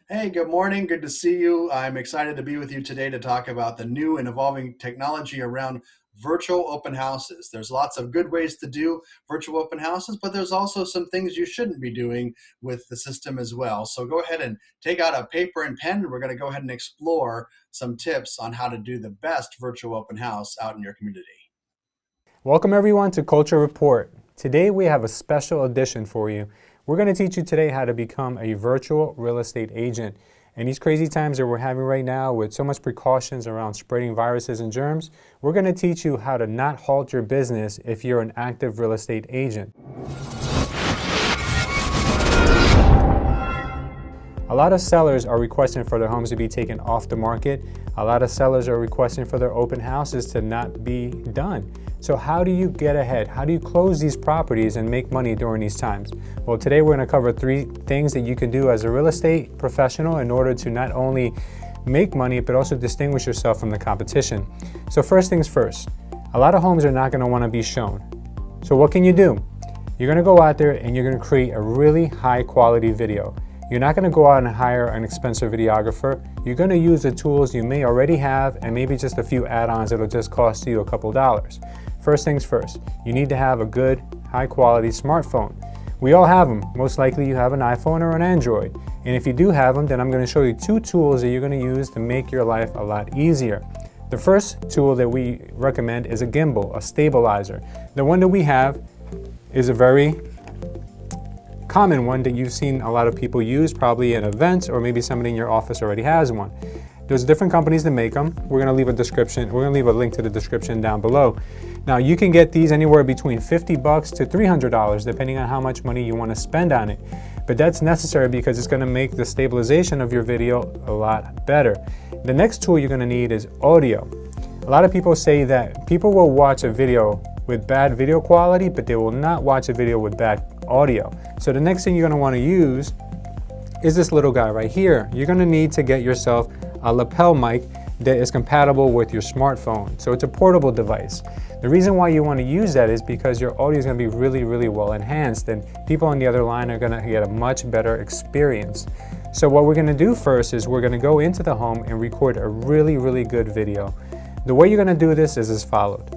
Hey, good morning. Good to see you. I'm excited to be with you today to talk about the new and evolving technology around virtual open houses. There's lots of good ways to do virtual open houses, but there's also some things you shouldn't be doing with the system as well. So go ahead and take out a paper and pen, and we're going to go ahead and explore some tips on how to do the best virtual open house out in your community. Welcome everyone to Culture Report. Today we have a special edition for you. We're going to teach you today how to become a virtual real estate agent. In these crazy times that we're having right now with so much precautions around spreading viruses and germs, we're going to teach you how to not halt your business if you're an active real estate agent. A lot of sellers are requesting for their homes to be taken off the market. A lot of sellers are requesting for their open houses to not be done. So how do you get ahead? How do you close these properties and make money during these times? Well, today we're going to cover 3 things that you can do as a real estate professional in order to not only make money, but also distinguish yourself from the competition. So first things first, a lot of homes are not going to want to be shown. So what can you do? You're going to go out there and you're going to create a really high quality video. You're not going to go out and hire an expensive videographer. You're going to use the tools you may already have and maybe just a few add-ons that'll just cost you a couple dollars. First things first, you need to have a good, high quality smartphone. We all have them. Most likely you have an iPhone or an Android. And if you do have them, then I'm going to show you 2 tools that you're going to use to make your life a lot easier. The first tool that we recommend is a gimbal, a stabilizer. The one that we have is a very common one that you've seen a lot of people use, probably in events, or maybe somebody in your office already has one. There's different companies that make them. We're going to leave a link to the description down below. Now you can get these anywhere between $50 to $300 depending on how much money you want to spend on it. But that's necessary because it's going to make the stabilization of your video a lot better. The next tool you're going to need is audio. A lot of people say that people will watch a video with bad video quality, but they will not watch a video with bad audio. So the next thing you're going to want to use is this little guy right here. You're going to need to get yourself a lapel mic that is compatible with your smartphone. So it's a portable device. The reason why you want to use that is because your audio is going to be really, really well enhanced, and people on the other line are going to get a much better experience. So what we're going to do first is we're going to go into the home and record a really, really good video. The way you're going to do this is as follows.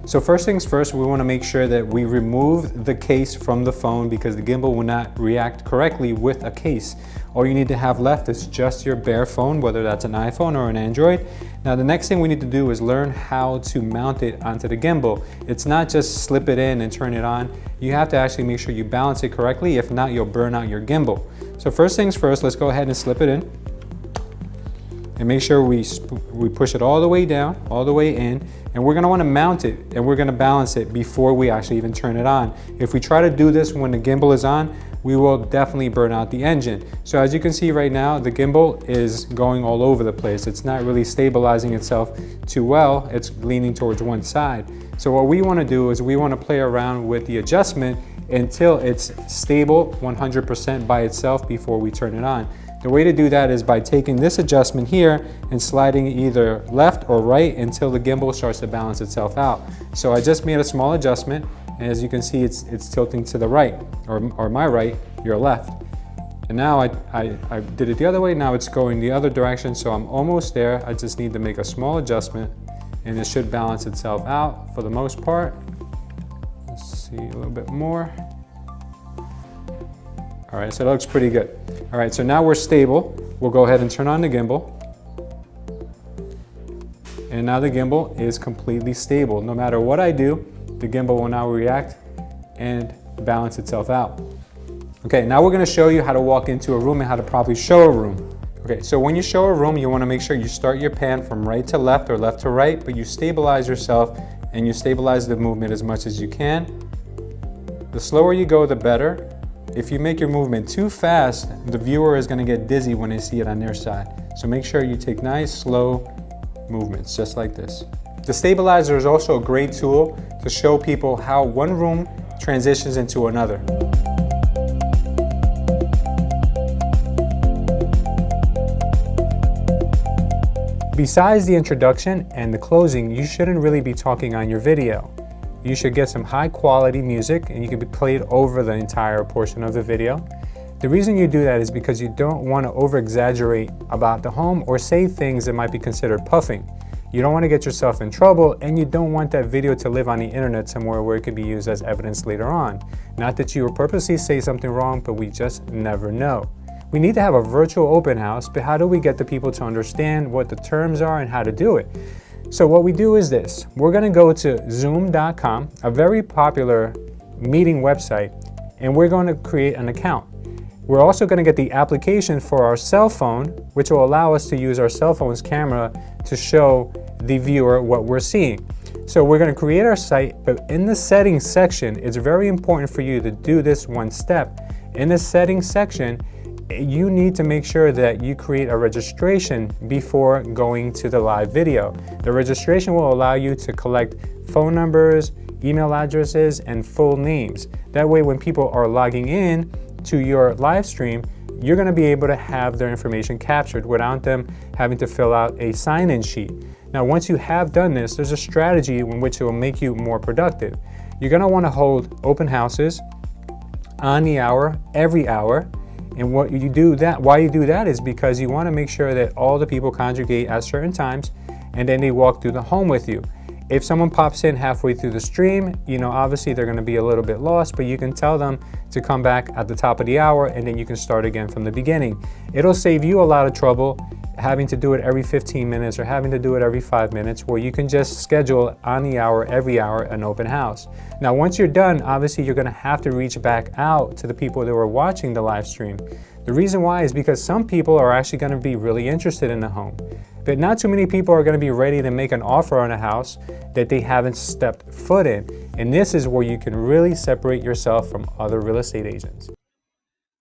So first things first, we want to make sure that we remove the case from the phone because the gimbal will not react correctly with a case. All you need to have left is just your bare phone, whether that's an iPhone or an Android. Now the next thing we need to do is learn how to mount it onto the gimbal. It's not just slip it in and turn it on. You have to actually make sure you balance it correctly. If not, you'll burn out your gimbal. So first things first, let's go ahead and slip it in. And make sure we push it all the way down, all the way in, and we're gonna wanna mount it and we're gonna balance it before we actually even turn it on. If we try to do this when the gimbal is on, we will definitely burn out the engine. So as you can see right now, the gimbal is going all over the place. It's not really stabilizing itself too well. It's leaning towards one side. So what we wanna do is we wanna play around with the adjustment until it's stable 100% by itself before we turn it on. The way to do that is by taking this adjustment here and sliding either left or right until the gimbal starts to balance itself out. So I just made a small adjustment, and as you can see, it's tilting to the right, or my right, your left. And now I did it the other way, now it's going the other direction, so I'm almost there. I just need to make a small adjustment, and it should balance itself out for the most part. Let's see a little bit more. All right, so that looks pretty good. All right, so now we're stable. We'll go ahead and turn on the gimbal. And now the gimbal is completely stable. No matter what I do, the gimbal will now react and balance itself out. Okay, now we're gonna show you how to walk into a room and how to properly show a room. Okay, so when you show a room, you wanna make sure you start your pan from right to left or left to right, but you stabilize yourself and you stabilize the movement as much as you can. The slower you go, the better. If you make your movement too fast, the viewer is going to get dizzy when they see it on their side. So make sure you take nice, slow movements, just like this. The stabilizer is also a great tool to show people how one room transitions into another. Besides the introduction and the closing, you shouldn't really be talking on your video. You should get some high quality music and you can be played over the entire portion of the video. The reason you do that is because you don't want to over-exaggerate about the home or say things that might be considered puffing. You don't want to get yourself in trouble, and you don't want that video to live on the internet somewhere where it could be used as evidence later on. Not that you will purposely say something wrong, but we just never know. We need to have a virtual open house, but how do we get the people to understand what the terms are and how to do it? So what we do is this. We're going to go to zoom.com, a very popular meeting website, and we're going to create an account. We're also going to get the application for our cell phone, which will allow us to use our cell phone's camera to show the viewer what we're seeing. So we're going to create our site, but in the settings section, it's very important for you to do this one step. In the settings section, you need to make sure that you create a registration before going to the live video. The registration will allow you to collect phone numbers, email addresses, and full names. That way, when people are logging in to your live stream, you're going to be able to have their information captured without them having to fill out a sign-in sheet. Now, once you have done this, there's a strategy in which it will make you more productive. You're going to want to hold open houses on the hour, every hour. And why you do that is because you want to make sure that all the people congregate at certain times, and then they walk through the home with you. If someone pops in halfway through the stream, obviously they're going to be a little bit lost, but you can tell them to come back at the top of the hour, and then you can start again from the beginning. It'll save you a lot of trouble having to do it every 15 minutes or having to do it every 5 minutes, where you can just schedule on the hour, every hour, an open house. Now, once you're done, obviously you're going to have to reach back out to the people that were watching the live stream. The reason why is because some people are actually going to be really interested in the home, but not too many people are going to be ready to make an offer on a house that they haven't stepped foot in. And this is where you can really separate yourself from other real estate agents.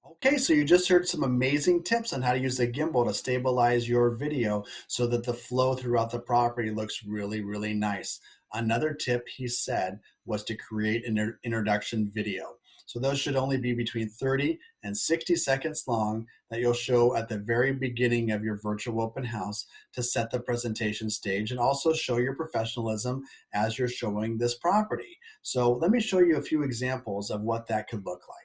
Okay, so you just heard some amazing tips on how to use the gimbal to stabilize your video so that the flow throughout the property looks really, really nice. Another tip he said was to create an introduction video. So those should only be between 30 and 60 seconds long that you'll show at the very beginning of your virtual open house to set the presentation stage and also show your professionalism as you're showing this property. So let me show you a few examples of what that could look like.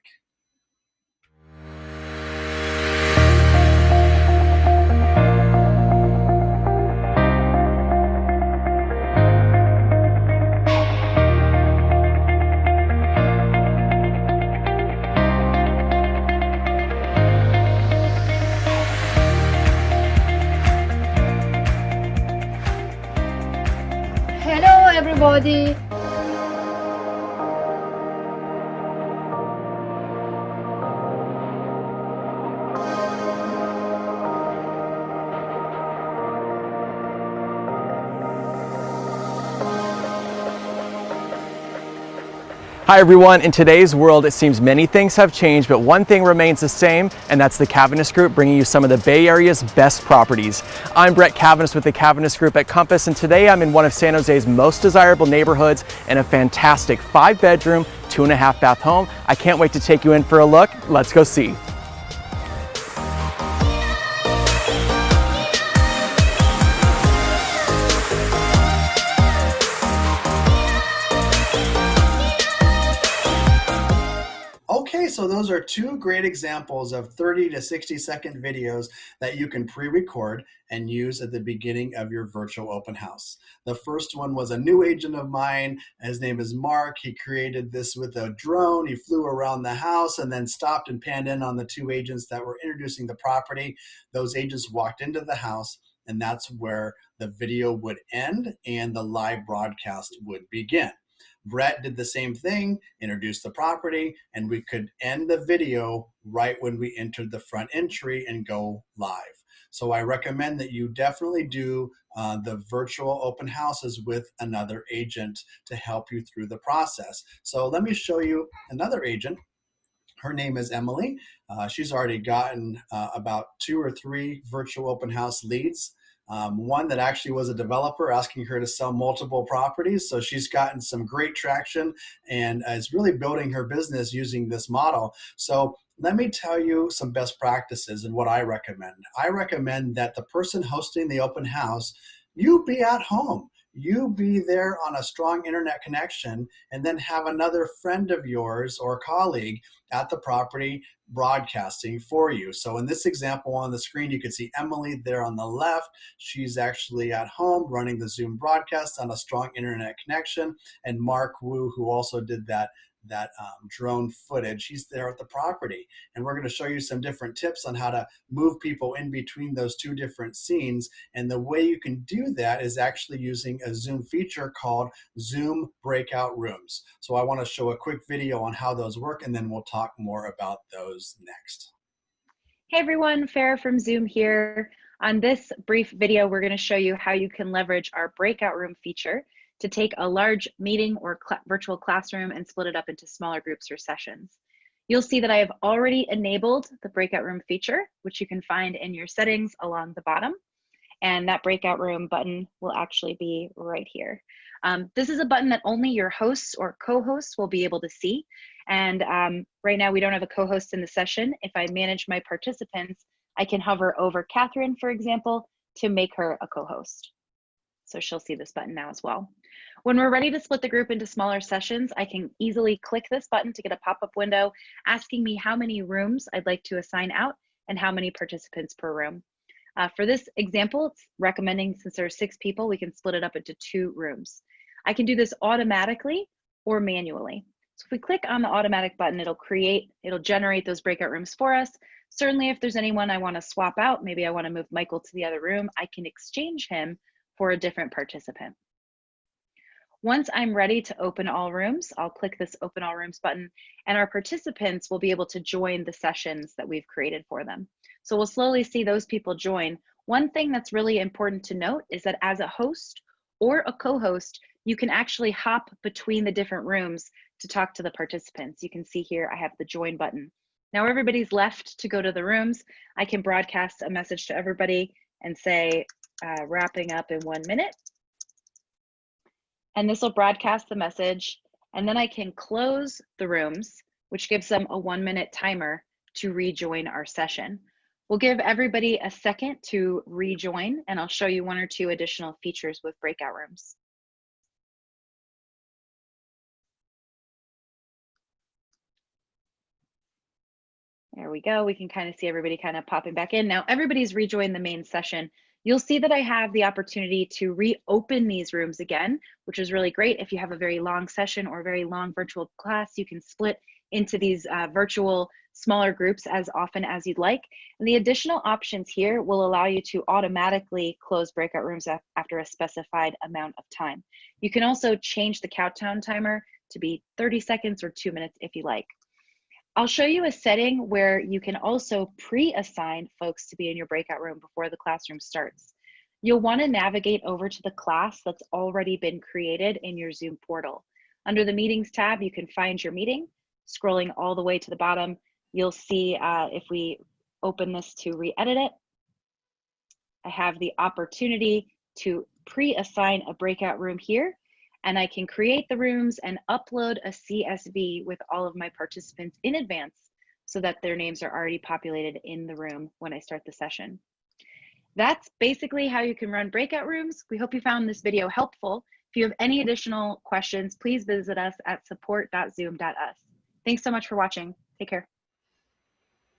Hello everybody! Hi everyone, in today's world it seems many things have changed, but one thing remains the same, and that's the Cavanis Group bringing you some of the Bay Area's best properties. I'm Brett Cavanis with the Cavanis Group at Compass, and today I'm in one of San Jose's most desirable neighborhoods in a fantastic 5-bedroom, 2.5-bath home. I can't wait to take you in for a look. Let's go see. Okay, so those are two great examples of 30 to 60-second videos that you can pre-record and use at the beginning of your virtual open house. The first one was a new agent of mine. His name is Mark. He created this with a drone. He flew around the house and then stopped and panned in on the two agents that were introducing the property. Those agents walked into the house, and that's where the video would end and the live broadcast would begin. Brett did the same thing, introduced the property, and we could end the video right when we entered the front entry and go live. So I recommend that you definitely do the virtual open houses with another agent to help you through the process. So let me show you another agent. Her name is Emily. She's already gotten about 2 or 3 virtual open house leads. One that actually was a developer asking her to sell multiple properties. So she's gotten some great traction and is really building her business using this model. So let me tell you some best practices and what I recommend. I recommend that the person hosting the open house, you be at home. you be there on a strong internet connection and then have another friend of yours or colleague at the property broadcasting for you. So in this example on the screen, you can see Emily there on the left. She's actually at home running the Zoom broadcast on a strong internet connection. And Mark Wu, who also did that drone footage, he's there at the property. And we're going to show you some different tips on how to move people in between those two different scenes. And the way you can do that is actually using a Zoom feature called Zoom Breakout Rooms. So I want to show a quick video on how those work, and then we'll talk more about those next. Hey everyone, Farah from Zoom here. On this brief video, we're going to show you how you can leverage our breakout room feature to take a large meeting or virtual classroom and split it up into smaller groups or sessions. You'll see that I have already enabled the breakout room feature, which you can find in your settings along the bottom. And that breakout room button will actually be right here. This is a button that only your hosts or co-hosts will be able to see. And right now we don't have a co-host in the session. If I manage my participants, I can hover over Catherine, for example, to make her a co-host. So she'll see this button now as well. When we're ready to split the group into smaller sessions, I can easily click this button to get a pop-up window asking me how many rooms I'd like to assign out and how many participants per room. For this example, it's recommending, since there are 6 people, we can split it up into 2 rooms. I can do this automatically or manually. So if we click on the automatic button, it'll generate those breakout rooms for us. Certainly if there's anyone I want to swap out, maybe I want to move Michael to the other room, I can exchange him for a different participant. Once I'm ready to open all rooms, I'll click this Open All Rooms button, and our participants will be able to join the sessions that we've created for them. So we'll slowly see those people join. One thing that's really important to note is that as a host or a co-host, you can actually hop between the different rooms to talk to the participants. You can see here I have the Join button. Now everybody's left to go to the rooms. I can broadcast a message to everybody and say, wrapping up in 1 minute. And this will broadcast the message, and then I can close the rooms, which gives them a 1-minute timer to rejoin our session. We'll give everybody a second to rejoin, and I'll show you 1 or 2 additional features with breakout rooms. There we go. We can kind of see everybody kind of popping back in. Now everybody's rejoined the main session. You'll see that I have the opportunity to reopen these rooms again, which is really great. If you have a very long session or a very long virtual class, you can split into these virtual smaller groups as often as you'd like. And the additional options here will allow you to automatically close breakout rooms after a specified amount of time. You can also change the countdown timer to be 30 seconds or 2 minutes if you like. I'll show you a setting where you can also pre-assign folks to be in your breakout room before the classroom starts. You'll want to navigate over to the class that's already been created in your Zoom portal. Under the Meetings tab, you can find your meeting. Scrolling all the way to the bottom, you'll see if we open this to re-edit it, I have the opportunity to pre-assign a breakout room here. And I can create the rooms and upload a CSV with all of my participants in advance so that their names are already populated in the room when I start the session. That's basically how you can run breakout rooms. We hope you found this video helpful. If you have any additional questions, please visit us at support.zoom.us. Thanks so much for watching. Take care.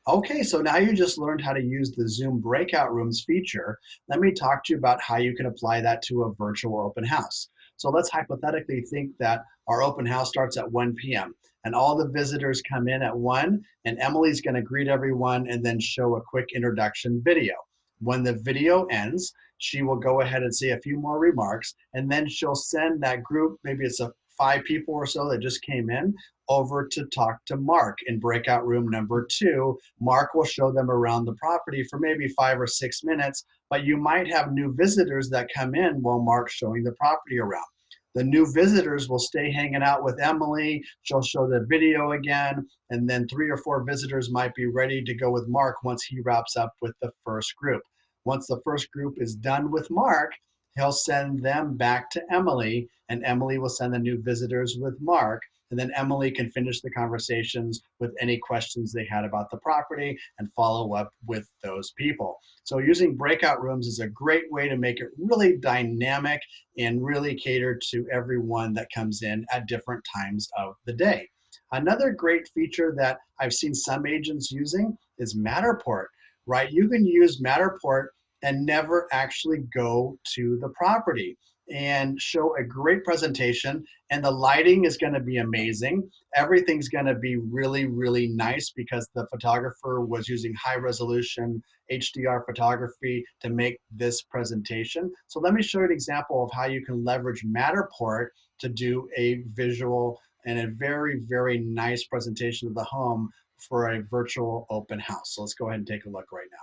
Okay, so now you just learned how to use the Zoom Breakout Rooms feature. Let me talk to you about how you can apply that to a virtual open house. So let's hypothetically think that our open house starts at 1 p.m. and all the visitors come in at 1, and Emily's going to greet everyone and then show a quick introduction video. When the video ends, she will go ahead and say a few more remarks, and then she'll send that group, maybe it's 5 people or so that just came in, over to talk to Mark in breakout room number 2. Mark will show them around the property for maybe 5 or 6 minutes, but you might have new visitors that come in while Mark's showing the property around. The new visitors will stay hanging out with Emily. She'll show the video again, and then 3 or 4 visitors might be ready to go with Mark once he wraps up with the first group. Once the first group is done with Mark, he'll send them back to Emily, and Emily will send the new visitors with Mark. and then Emily can finish the conversations with any questions they had about the property and follow up with those people. So using breakout rooms is a great way to make it really dynamic and really cater to everyone that comes in at different times of the day. Another great feature that I've seen some agents using is Matterport, right? You can use Matterport and never actually go to the property and show a great presentation, and the lighting is going to be amazing. Everything's going to be really, really nice because the photographer was using high resolution HDR photography to make this presentation. So let me show you an example of how you can leverage Matterport to do a visual and a very, very nice presentation of the home for a virtual open house. So let's go ahead and take a look right now.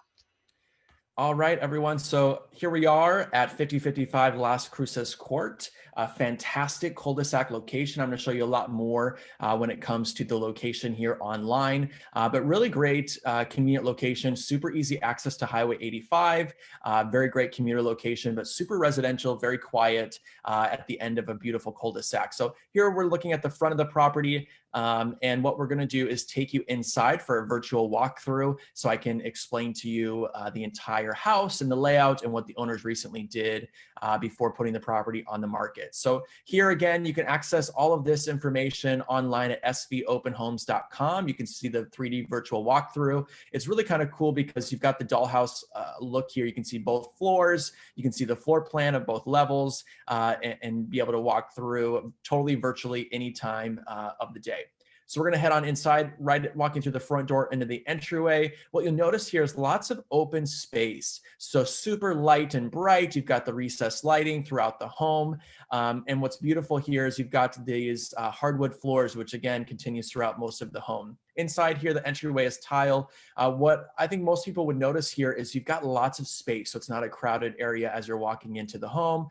All right, everyone. So here we are at 5055 Las Cruces Court, a fantastic cul-de-sac location. I'm going to show you a lot more when it comes to the location here online, but really great, convenient location, super easy access to Highway 85, very great commuter location, but super residential, very quiet at the end of a beautiful cul-de-sac. So here we're looking at the front of the property. And what we're going to do is take you inside for a virtual walkthrough so I can explain to you the entire house and the layout and what the owners recently did before putting the property on the market. So here again, you can access all of this information online at svopenhomes.com. You can see the 3D virtual walkthrough. It's really kind of cool because you've got the dollhouse look here. You can see both floors. You can see the floor plan of both levels and be able to walk through totally virtually any time of the day. So we're going to head on inside, right, walking through the front door into the entryway. What you'll notice here is lots of open space. So super light and bright. You've got the recessed lighting throughout the home. And what's beautiful here is you've got these hardwood floors, which again continues throughout most of the home. Inside here, the entryway is tile. What I think most people would notice here is you've got lots of space. So it's not a crowded area as you're walking into the home.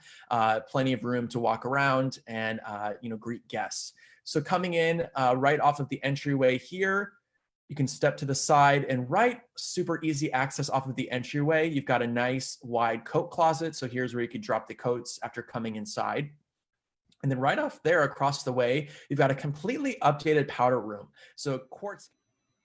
Plenty of room to walk around and greet guests. So coming in right off of the entryway here, you can step to the side and right, super easy access off of the entryway. You've got a nice wide coat closet. So here's where you could drop the coats after coming inside. And then right off there across the way, you've got a completely updated powder room. So quartz.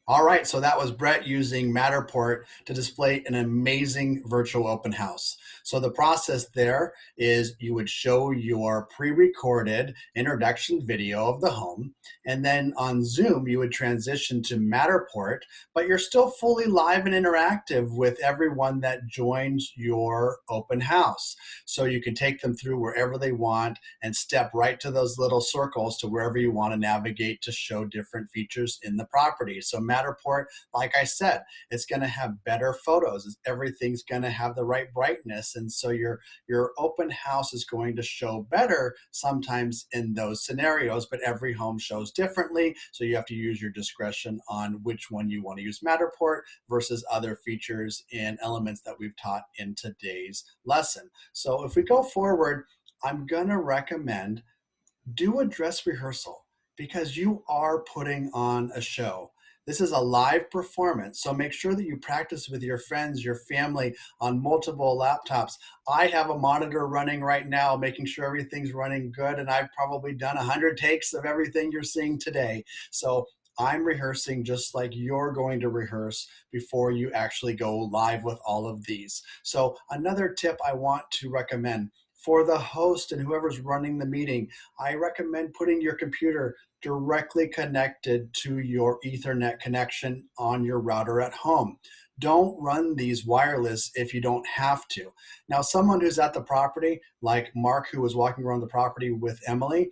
All right, so that was Brett using Matterport to display an amazing virtual open house. So the process there is you would show your pre-recorded introduction video of the home, and then on Zoom, you would transition to Matterport, but you're still fully live and interactive with everyone that joins your open house. So you can take them through wherever they want and step right to those little circles to wherever you want to navigate to show different features in the property. So Matterport, like I said, it's going to have better photos. Everything's going to have the right brightness. And so your open house is going to show better sometimes in those scenarios, but every home shows differently. So you have to use your discretion on which one you want to use Matterport versus other features and elements that we've taught in today's lesson. So if we go forward, I'm going to recommend do a dress rehearsal because you are putting on a show. This is a live performance, so make sure that you practice with your friends, your family on multiple laptops. I have a monitor running right now, making sure everything's running good, and I've probably done 100 takes of everything you're seeing today. So I'm rehearsing just like you're going to rehearse before you actually go live with all of these. So another tip I want to recommend for the host and whoever's running the meeting, I recommend putting your computer directly connected to your Ethernet connection on your router at home. Don't run these wireless if you don't have to. Now, someone who's at the property, like Mark, who was walking around the property with Emily,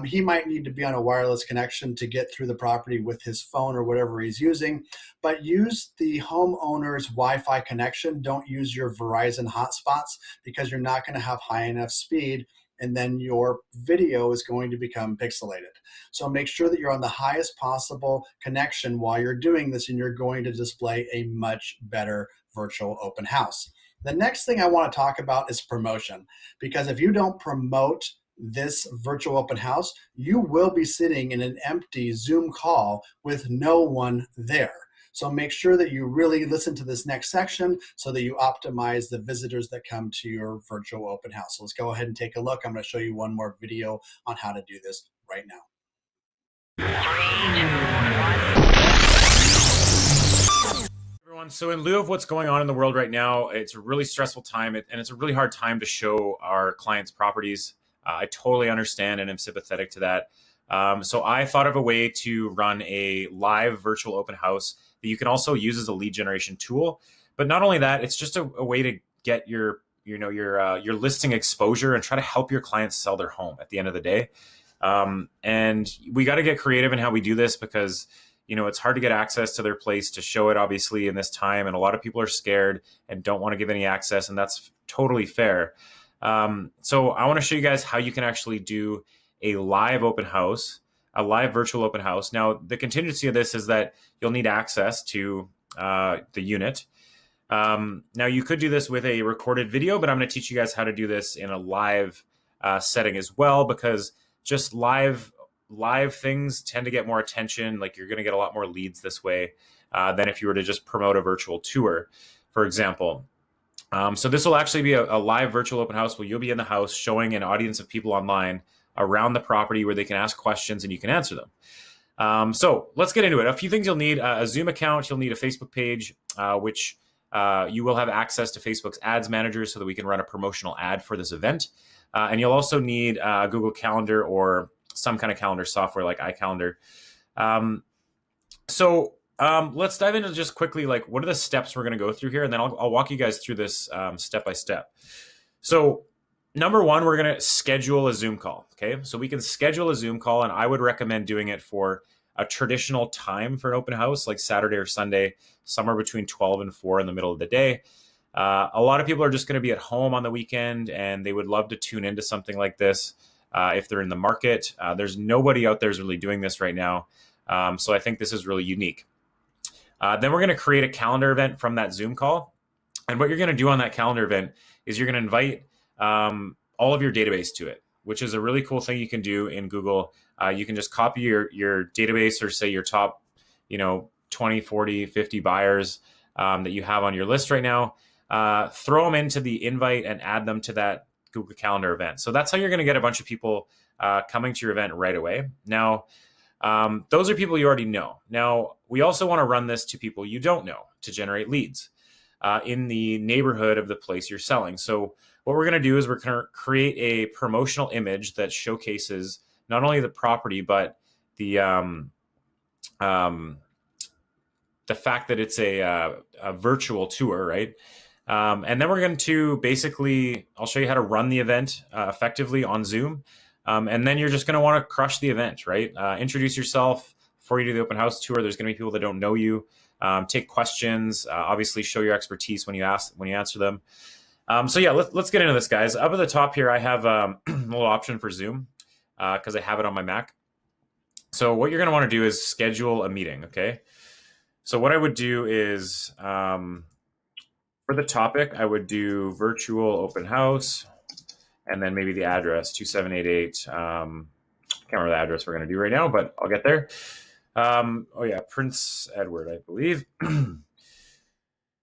he might need to be on a wireless connection to get through the property with his phone or whatever he's using, but use the homeowner's Wi-Fi connection. Don't use your Verizon hotspots because you're not going to have high enough speed, and then your video is going to become pixelated. So make sure that you're on the highest possible connection while you're doing this, and you're going to display a much better virtual open house. The next thing I want to talk about is promotion, because if you don't promote this virtual open house, you will be sitting in an empty Zoom call with no one there. So make sure that you really listen to this next section so that you optimize the visitors that come to your virtual open house. So let's go ahead and take a look. I'm going to show you one more video on how to do this right now. Everyone, so in lieu of what's going on in the world right now, it's a really stressful time, and it's a really hard time to show our clients properties. I totally understand and am sympathetic to that. So I thought of a way to run a live virtual open house that you can also use as a lead generation tool. But not only that, it's just a way to get your listing exposure and try to help your clients sell their home at the end of the day. And we got to get creative in how we do this because it's hard to get access to their place to show it, obviously, in this time. And a lot of people are scared and don't want to give any access, and that's totally fair. So I want to show you guys how you can actually do a live open house, a live virtual open house. Now, the contingency of this is that you'll need access to the unit. Now, you could do this with a recorded video, but I'm going to teach you guys how to do this in a live setting as well, because just live things tend to get more attention. Like, you're going to get a lot more leads this way than if you were to just promote a virtual tour, for example. So this will actually be a live virtual open house where you'll be in the house showing an audience of people online around the property where they can ask questions and you can answer them. So let's get into it. A few things you'll need: a Zoom account. You'll need a Facebook page, which you will have access to Facebook's ads manager so that we can run a promotional ad for this event. And you'll also need a Google Calendar or some kind of calendar software like iCalendar. So let's dive into just quickly, like, what are the steps we're going to go through here? And then I'll walk you guys through this step by step. So number one, we're going to schedule a Zoom call. Okay. So we can schedule a Zoom call, and I would recommend doing it for a traditional time for an open house, like Saturday or Sunday, somewhere between 12 and 4 in the middle of the day. A lot of people are just going to be at home on the weekend, and they would love to tune into something like this if they're in the market. There's nobody out there who's really doing this right now. So I think this is really unique. Then we're going to create a calendar event from that Zoom call. And what you're going to do on that calendar event is you're going to invite all of your database to it, which is a really cool thing you can do in Google. You can just copy your database, or say your top 20, 40, 50 buyers that you have on your list right now, throw them into the invite and add them to that Google Calendar event. So that's how you're going to get a bunch of people coming to your event right away. Now, those are people you already know. Now, we also want to run this to people you don't know to generate leads in the neighborhood of the place you're selling. So what we're going to do is we're going to create a promotional image that showcases not only the property, but the fact that it's a virtual tour, right? And then we're going to basically, I'll show you how to run the event effectively on Zoom. And then you're just going to want to crush the event, right? Introduce yourself before you do the open house tour. There's going to be people that don't know you. Take questions. Obviously, show your expertise when you answer them. So yeah, let's get into this, guys. Up at the top here, I have a little option for Zoom because I have it on my Mac. So what you're going to want to do is schedule a meeting, okay? So what I would do is, for the topic, I would do virtual open house, and then maybe the address, 2788. Can't remember the address we're going to do right now, but I'll get there. Oh yeah, Prince Edward, I believe. Now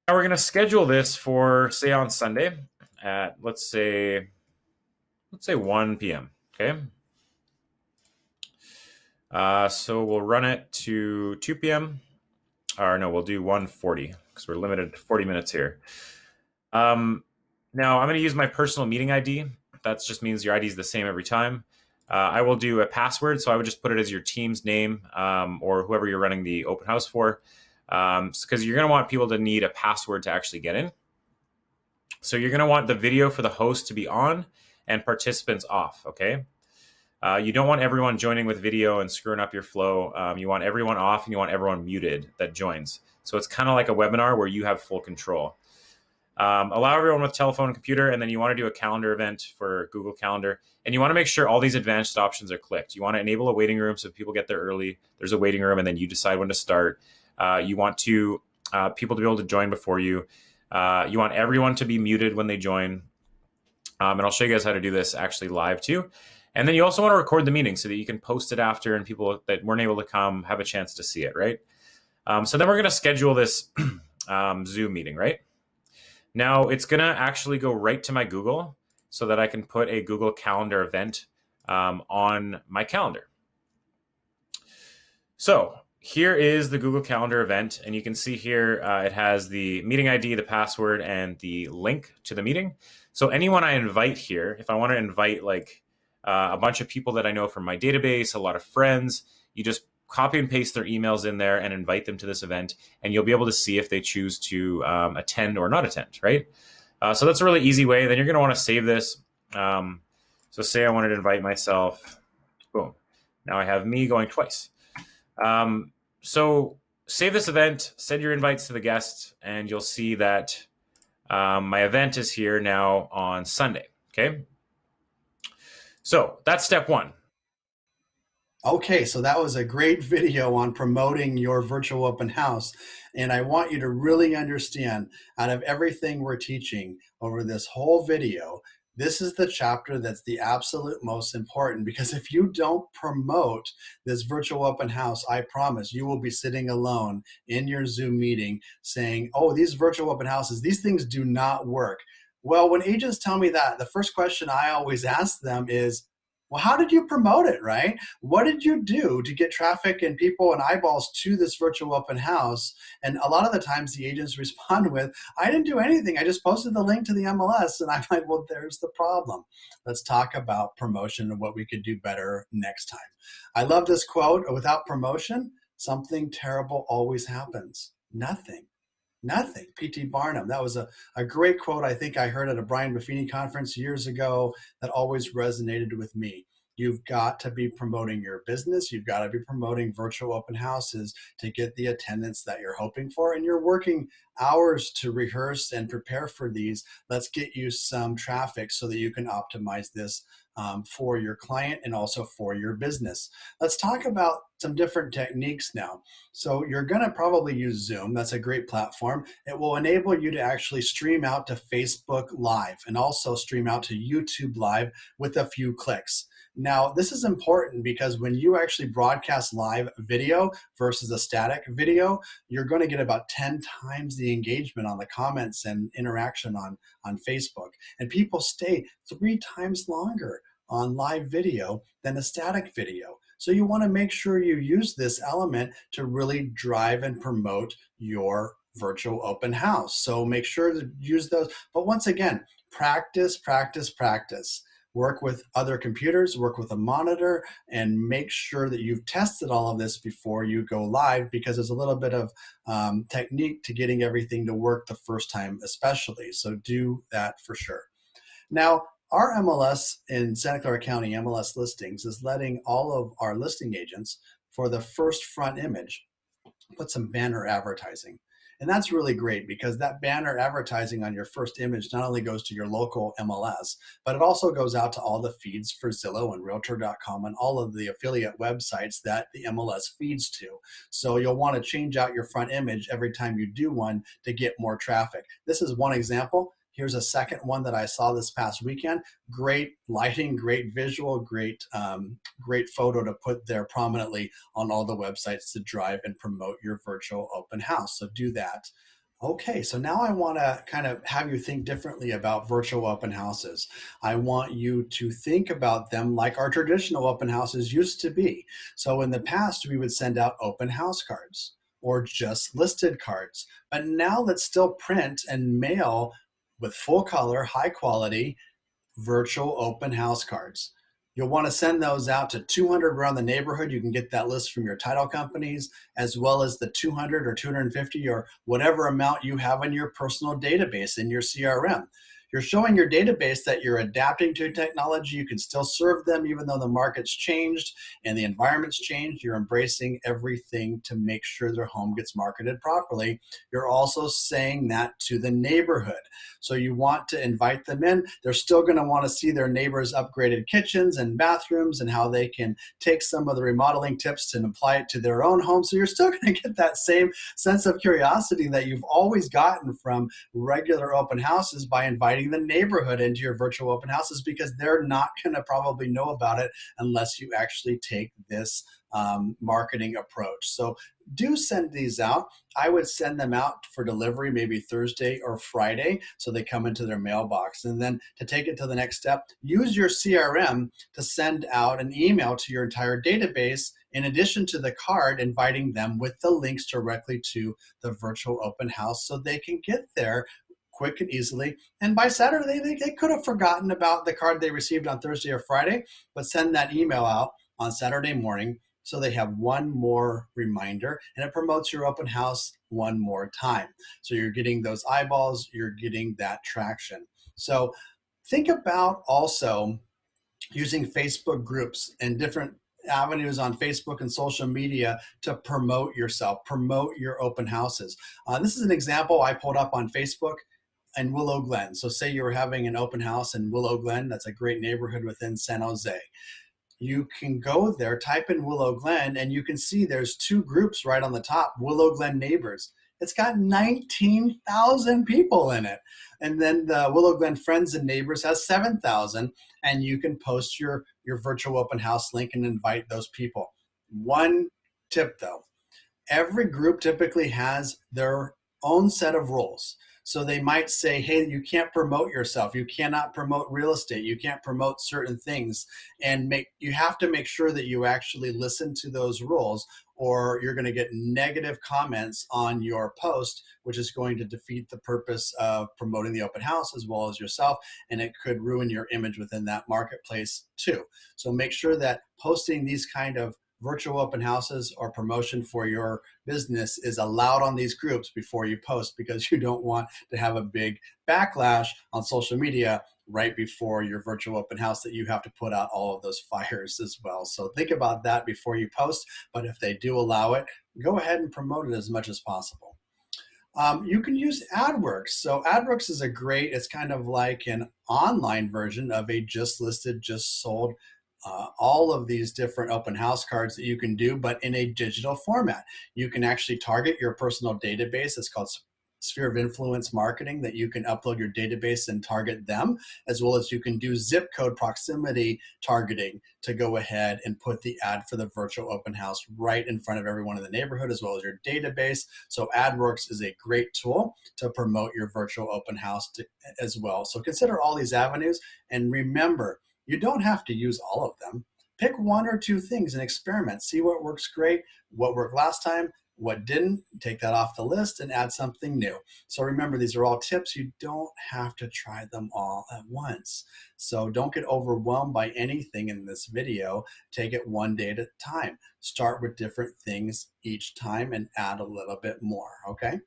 we're going to schedule this for, say, on Sunday at, let's say 1 p.m. Okay. So we'll run it to 2 p.m. Or no, we'll do 1:40 because we're limited to 40 minutes here. Now I'm going to use my personal meeting ID. That just means your ID is the same every time. I will do a password, so I would just put it as your team's name or whoever you're running the open house for, because you're going to want people to need a password to actually get in. So you're going to want the video for the host to be on and participants off, okay? You don't want everyone joining with video and screwing up your flow. You want everyone off, and you want everyone muted that joins. So it's kind of like a webinar where you have full control. Allow everyone with telephone and computer, and then you want to do a calendar event for Google Calendar. And you want to make sure all these advanced options are clicked. You want to enable a waiting room so people get there early. There's a waiting room, and then you decide when to start. You want to people to be able to join before you. You want everyone to be muted when they join. And I'll show you guys how to do this actually live too. And then you also want to record the meeting so that you can post it after, and people that weren't able to come have a chance to see it, right? So then we're going to schedule this Zoom meeting, right? Now it's going to actually go right to my Google so that I can put a Google Calendar event on my calendar. So here is the Google Calendar event, and you can see here it has the meeting ID, the password, and the link to the meeting. So anyone I invite here, if I want to invite like a bunch of people that I know from my database, a lot of friends, you just copy and paste their emails in there and invite them to this event, and you'll be able to see if they choose to attend or not attend, right? So that's a really easy way. Then you're going to want to save this. So say I wanted to invite myself. Boom. Now I have me going twice. So save this event, send your invites to the guests, and you'll see that my event is here now on Sunday. Okay. So that's step one. Okay, so that was a great video on promoting your virtual open house. And I want you to really understand, out of everything we're teaching over this whole video, this is the chapter that's the absolute most important, because if you don't promote this virtual open house, I promise you will be sitting alone in your Zoom meeting saying, oh, these virtual open houses, these things do not work. Well, when agents tell me that, the first question I always ask them is, well, how did you promote it, right? What did you do to get traffic and people and eyeballs to this virtual open house? And a lot of the times the agents respond with, I didn't do anything. I just posted the link to the MLS. And I'm like, well, there's the problem. Let's talk about promotion and what we could do better next time. I love this quote: without promotion, something terrible always happens. Nothing. Nothing. P.T. Barnum. That was a great quote I think I heard at a Brian Buffini conference years ago that always resonated with me. You've got to be promoting your business. You've got to be promoting virtual open houses to get the attendance that you're hoping for. And you're working hours to rehearse and prepare for these. Let's get you some traffic so that you can optimize this for your client and also for your business. Let's talk about some different techniques now. So you're going to probably use Zoom. That's a great platform. It will enable you to actually stream out to Facebook Live and also stream out to YouTube Live with a few clicks. Now, this is important because when you actually broadcast live video versus a static video, you're going to get about 10 times the engagement on the comments and interaction on Facebook. And people stay 3 times longer on live video than a static video. So you want to make sure you use this element to really drive and promote your virtual open house. So make sure to use those. But once again, practice, practice, practice. Work with other computers, work with a monitor, and make sure that you've tested all of this before you go live, because there's a little bit of technique to getting everything to work the first time especially. So do that for sure. Now, our MLS in Santa Clara County, MLS Listings, is letting all of our listing agents, for the first front image, put some banner advertising. And that's really great because that banner advertising on your first image not only goes to your local MLS, but it also goes out to all the feeds for Zillow and Realtor.com and all of the affiliate websites that the MLS feeds to. So you'll want to change out your front image every time you do one to get more traffic. This is one example. Here's a second one that I saw this past weekend. Great lighting, great visual, great photo to put there prominently on all the websites to drive and promote your virtual open house. So do that. Okay, so now I want to kind of have you think differently about virtual open houses. I want you to think about them like our traditional open houses used to be. So in the past, we would send out open house cards or just listed cards. But now let's still print and mail with full color, high quality, virtual open house cards. You'll want to send those out to 200 around the neighborhood. You can get that list from your title companies, as well as the 200 or 250 or whatever amount you have in your personal database in your CRM. You're showing your database that you're adapting to technology. You can still serve them even though the market's changed and the environment's changed. You're embracing everything to make sure their home gets marketed properly. You're also saying that to the neighborhood. So you want to invite them in. They're still going to want to see their neighbors' upgraded kitchens and bathrooms and how they can take some of the remodeling tips and apply it to their own home. So you're still going to get that same sense of curiosity that you've always gotten from regular open houses by inviting the neighborhood into your virtual open houses, because they're not going to probably know about it unless you actually take this marketing approach. So do send these out. I would send them out for delivery maybe Thursday or Friday so they come into their mailbox. And then to take it to the next step, use your CRM to send out an email to your entire database in addition to the card, inviting them with the links directly to the virtual open house so they can get there quick and easily. And by Saturday, they could have forgotten about the card they received on Thursday or Friday, but send that email out on Saturday morning so they have one more reminder, and it promotes your open house one more time. So you're getting those eyeballs, you're getting that traction. So think about also using Facebook groups and different avenues on Facebook and social media to promote yourself, promote your open houses. This is an example I pulled up on Facebook in Willow Glen. So say you were having an open house in Willow Glen, that's a great neighborhood within San Jose. You can go there, type in Willow Glen, and you can see there's two groups right on the top, Willow Glen Neighbors. It's got 19,000 people in it. And then the Willow Glen Friends and Neighbors has 7,000, and you can post your virtual open house link and invite those people. One tip though, every group typically has their own set of rules. So they might say, hey, you can't promote yourself. You cannot promote real estate. You can't promote certain things. And you have to make sure that you actually listen to those rules, or you're going to get negative comments on your post, which is going to defeat the purpose of promoting the open house as well as yourself. And it could ruin your image within that marketplace too. So make sure that posting these kind of virtual open houses or promotion for your business is allowed on these groups before you post, because you don't want to have a big backlash on social media right before your virtual open house that you have to put out all of those fires as well. So think about that before you post, but if they do allow it, go ahead and promote it as much as possible. You can use AdWorks. So AdWorks is it's kind of like an online version of a just listed, just sold, all of these different open house cards that you can do, but in a digital format. You can actually target your personal database. It's called Sphere of Influence marketing, that you can upload your database and target them, as well as you can do zip code proximity targeting to go ahead and put the ad for the virtual open house right in front of everyone in the neighborhood, as well as your database. So AdWorks is a great tool to promote your virtual open house as well. So consider all these avenues, and remember, you don't have to use all of them. Pick one or two things and experiment. See what works great, what worked last time, what didn't. Take that off the list and add something new. So remember, these are all tips. You don't have to try them all at once. So don't get overwhelmed by anything in this video. Take it one day at a time. Start with different things each time and add a little bit more, okay?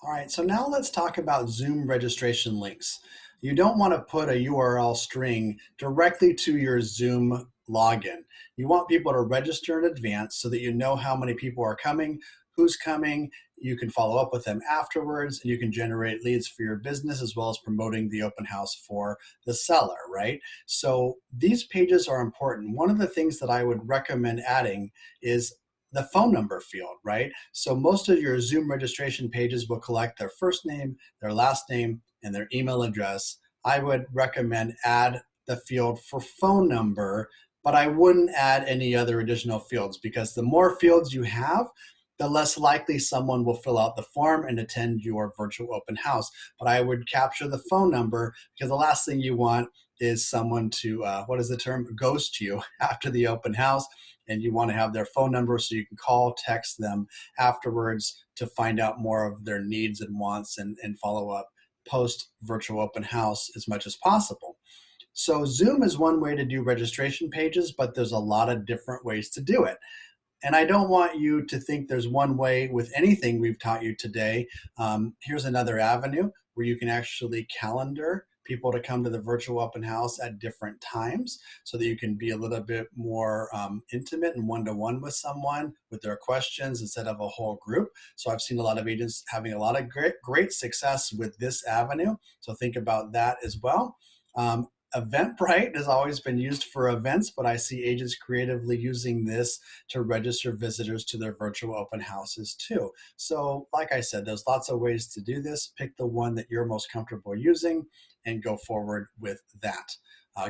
All right, so now let's talk about Zoom registration links. You don't want to put a URL string directly to your Zoom login. You want people to register in advance so that you know how many people are coming, who's coming. You can follow up with them afterwards, and you can generate leads for your business as well as promoting the open house for the seller, right? So these pages are important. One of the things that I would recommend adding is the phone number field, right? So most of your Zoom registration pages will collect their first name, their last name, and their email address. I would recommend add the field for phone number, but I wouldn't add any other additional fields, because the more fields you have, the less likely someone will fill out the form and attend your virtual open house. But I would capture the phone number, because the last thing you want is someone to, what is the term, ghost you after the open house. And you want to have their phone number so you can call, text them afterwards to find out more of their needs and wants, and follow up post virtual open house as much as possible. So Zoom is one way to do registration pages, but there's a lot of different ways to do it. And I don't want you to think there's one way with anything we've taught you today. Here's another avenue where you can actually calendar people to come to the virtual open house at different times, so that you can be a little bit more intimate and one-to-one with someone with their questions instead of a whole group. So I've seen a lot of agents having a lot of great success with this avenue. So think about that as well. Eventbrite has always been used for events, but I see agents creatively using this to register visitors to their virtual open houses too. So like I said, there's lots of ways to do this. Pick the one that you're most comfortable using and go forward with that.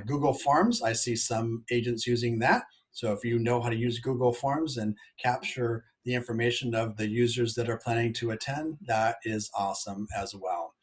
Google Forms, I see some agents using that. So if you know how to use Google Forms and capture the information of the users that are planning to attend, that is awesome as well.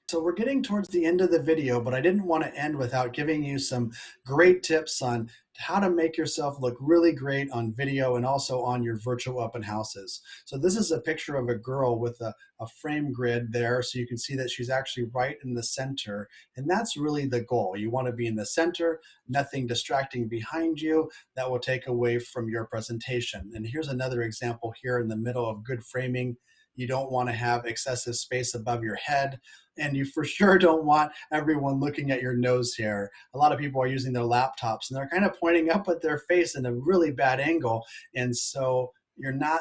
So we're getting towards the end of the video, but I didn't want to end without giving you some great tips on how to make yourself look really great on video and also on your virtual open houses. So this is a picture of a girl with a frame grid there, so you can see that she's actually right in the center, and that's really the goal. You want to be in the center, nothing distracting behind you that will take away from your presentation. And here's another example here in the middle of good framing. You don't want to have excessive space above your head, and you for sure don't want everyone looking at your nose hair. A lot of people are using their laptops and they're kind of pointing up at their face in a really bad angle, and so you're not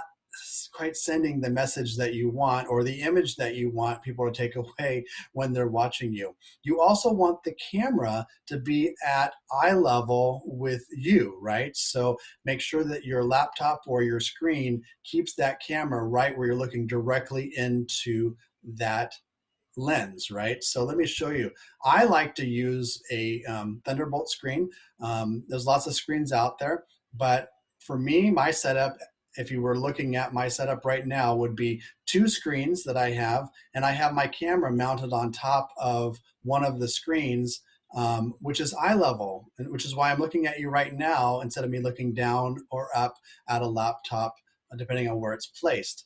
quite sending the message that you want or the image that you want people to take away when they're watching you. You also want the camera to be at eye level with you, right? So make sure that your laptop or your screen keeps that camera right where you're looking directly into that lens, right? So let me show you. I like to use a Thunderbolt screen. There's lots of screens out there, but for me, my setup, if you were looking at my setup right now, would be two screens that I have, and I have my camera mounted on top of one of the screens, which is eye level, which is why I'm looking at you right now instead of me looking down or up at a laptop, depending on where it's placed.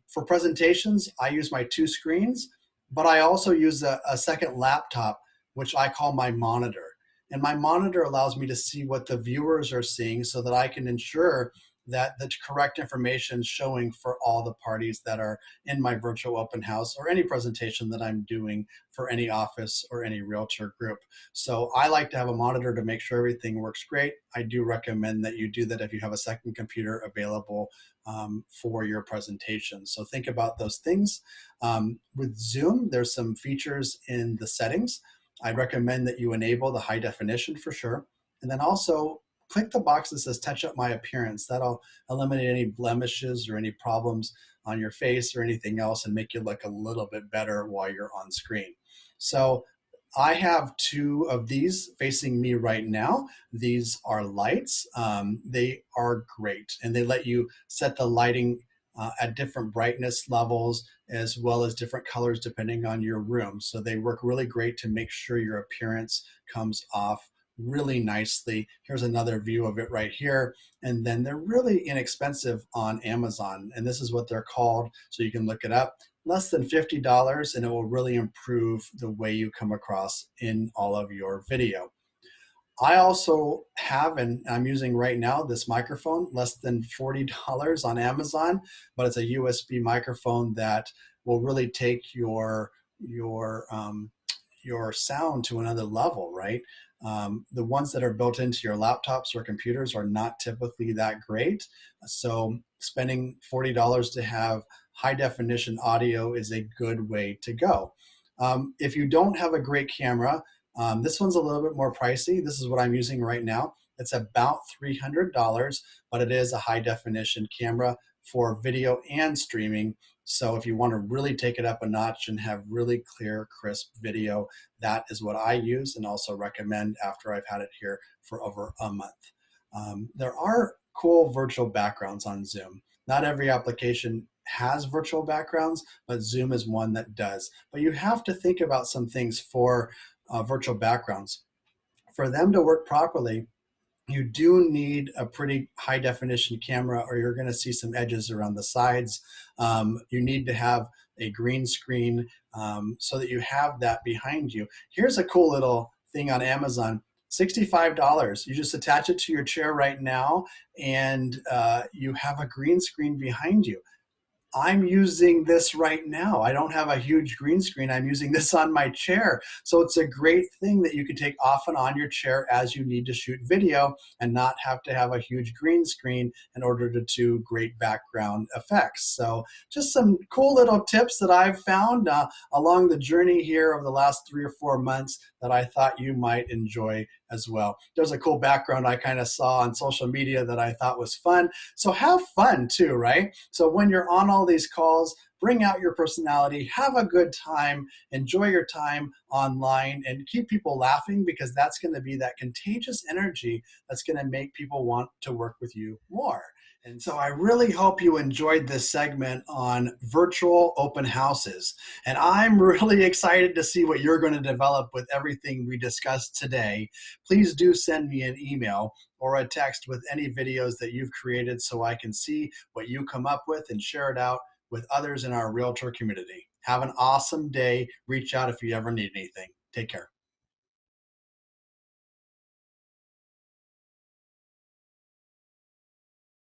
For presentations, I use my two screens, but I also use a second laptop, which I call my monitor. And my monitor allows me to see what the viewers are seeing so that I can ensure that the correct information is showing for all the parties that are in my virtual open house or any presentation that I'm doing for any office or any realtor group. So I like to have a monitor to make sure everything works great. I do recommend that you do that if you have a second computer available for your presentation. So think about those things. With Zoom, there's some features in the settings. I'd recommend that you enable the high definition for sure. And then also click the box that says touch up my appearance. That'll eliminate any blemishes or any problems on your face or anything else and make you look a little bit better while you're on screen. So I have two of these facing me right now. These are lights. They are great, and they let you set the lighting at different brightness levels as well as different colors depending on your room. So they work really great to make sure your appearance comes off really nicely. Here's another view of it right here. And then they're really inexpensive on Amazon. And this is what they're called, so you can look it up. Less than $50, and it will really improve the way you come across in all of your video. I also have, and I'm using right now, this microphone, less than $40 on Amazon, but it's a USB microphone that will really take your sound to another level, right? The ones that are built into your laptops or computers are not typically that great. So spending $40 to have high definition audio is a good way to go. If you don't have a great camera, this one's a little bit more pricey. This is what I'm using right now. It's about $300, but it is a high definition camera for video and streaming. So if you want to really take it up a notch and have really clear, crisp video, that is what I use and also recommend after I've had it here for over a month. There are cool virtual backgrounds on Zoom. Not every application has virtual backgrounds, but Zoom is one that does. But you have to think about some things for virtual backgrounds. For them to work properly, you do need a pretty high definition camera or you're going to see some edges around the sides. You need to have a green screen so that you have that behind you. Here's a cool little thing on Amazon. $65. You just attach it to your chair right now and you have a green screen behind you. I'm using this right now. I don't have a huge green screen. I'm using this on my chair. So it's a great thing that you can take off and on your chair as you need to shoot video and not have to have a huge green screen in order to do great background effects. So just some cool little tips that I've found along the journey here over the last 3 or 4 months that I thought you might enjoy as well. There's a cool background I kind of saw on social media that I thought was fun. So have fun too, right? So when you're on all these calls, bring out your personality, have a good time, enjoy your time online, and keep people laughing, because that's going to be that contagious energy that's going to make people want to work with you more. And so I really hope you enjoyed this segment on virtual open houses. And I'm really excited to see what you're going to develop with everything we discussed today. Please do send me an email or a text with any videos that you've created so I can see what you come up with and share it out with others in our realtor community. Have an awesome day. Reach out if you ever need anything. Take care.